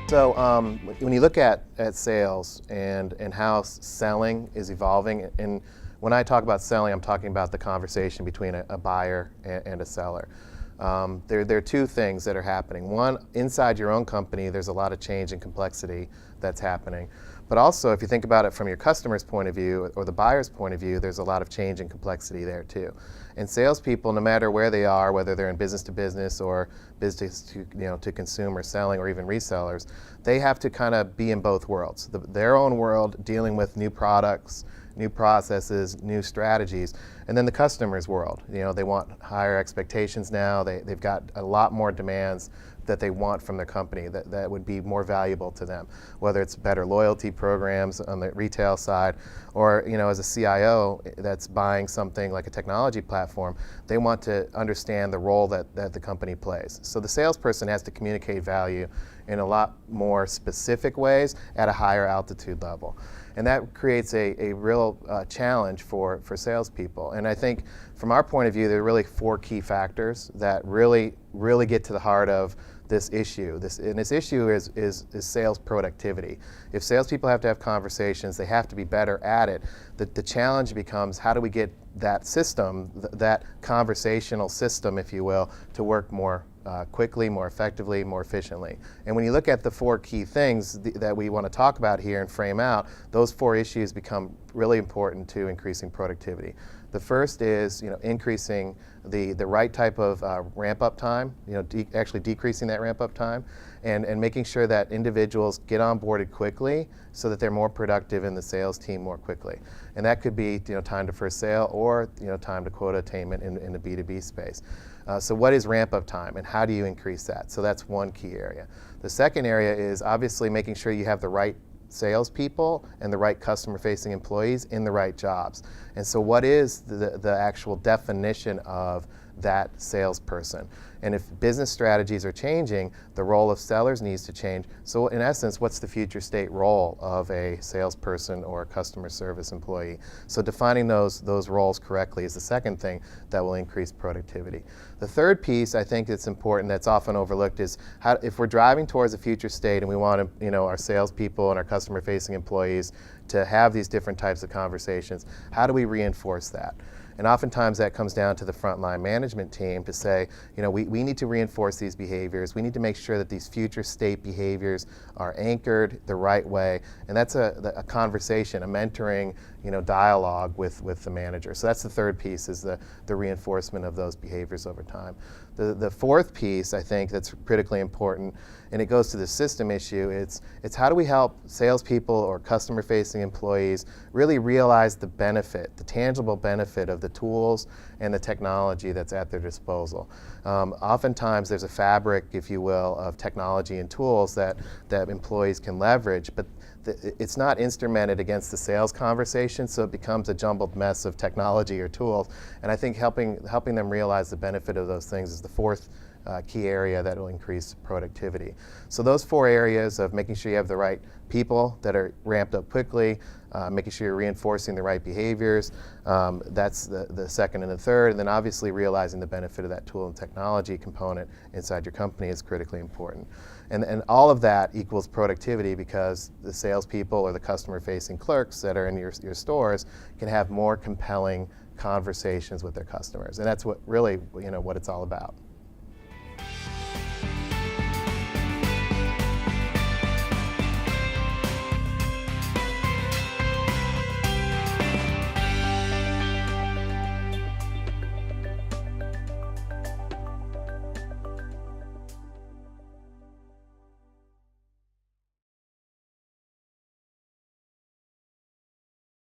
So when you look at sales and how selling is evolving, and when I talk about selling, I'm talking about the conversation between a buyer and a seller. There are two things that are happening. One, inside your own company, there's a lot of change and complexity that's happening. But also, if you think about it from your customer's point of view or the buyer's point of view, there's a lot of change and complexity there too. And salespeople, no matter where they are, whether they're in business to business or business to consumer selling or even resellers, they have to kind of be in both worlds. Their own world, dealing with new products, new processes, new strategies, and then the customer's world. They want higher expectations now. They've got a lot more demands that they want from their company that would be more valuable to them, whether it's better loyalty programs on the retail side, or as a CIO that's buying something like a technology platform, they want to understand the role that the company plays. So the salesperson has to communicate value in a lot more specific ways at a higher altitude level. And that creates a real challenge for salespeople. And I think from our point of view, there are really four key factors that really get to the heart of this issue. This issue is sales productivity. If salespeople have to have conversations, they have to be better at it. The challenge becomes, how do we get that system, that conversational system, if you will, to work more quickly, more effectively, more efficiently. And when you look at the four key things that we want to talk about here and frame out, those four issues become really important to increasing productivity. The first is increasing the right type of ramp-up time, actually decreasing that ramp-up time, and making sure that individuals get onboarded quickly so that they're more productive in the sales team more quickly. And that could be time to first sale or time to quota attainment in the B2B space. So what is ramp-up time and how do you increase that? So that's one key area. The second area is obviously making sure you have the right salespeople and the right customer-facing employees in the right jobs. And so what is the actual definition of that salesperson? And if business strategies are changing, the role of sellers needs to change. So in essence, what's the future state role of a salesperson or a customer service employee? So defining those roles correctly is the second thing that will increase productivity. The third piece I think that's important, that's often overlooked, is if we're driving towards a future state and we want our salespeople and our customer-facing employees to have these different types of conversations, how do we reinforce that? And oftentimes that comes down to the frontline management team to say, we need to reinforce these behaviors. We need to make sure that these future state behaviors are anchored the right way. And that's a conversation, a mentoring, dialogue with the manager. So that's the third piece, is the reinforcement of those behaviors over time. The fourth piece, I think, that's critically important, and it goes to the system issue, it's how do we help salespeople or customer-facing employees really realize the benefit, the tangible benefit of the tools and the technology that's at their disposal. Oftentimes there's a fabric, if you will, of technology and tools that employees can leverage, but it's not instrumented against the sales conversation, so it becomes a jumbled mess of technology or tools. And I think helping them realize the benefit of those things is the fourth key area that will increase productivity. So those four areas of making sure you have the right people that are ramped up quickly, making sure you're reinforcing the right behaviors, that's the second and the third, and then obviously realizing the benefit of that tool and technology component inside your company is critically important. And all of that equals productivity, because the salespeople or the customer-facing clerks that are in your stores can have more compelling conversations with their customers. And that's what really, what it's all about.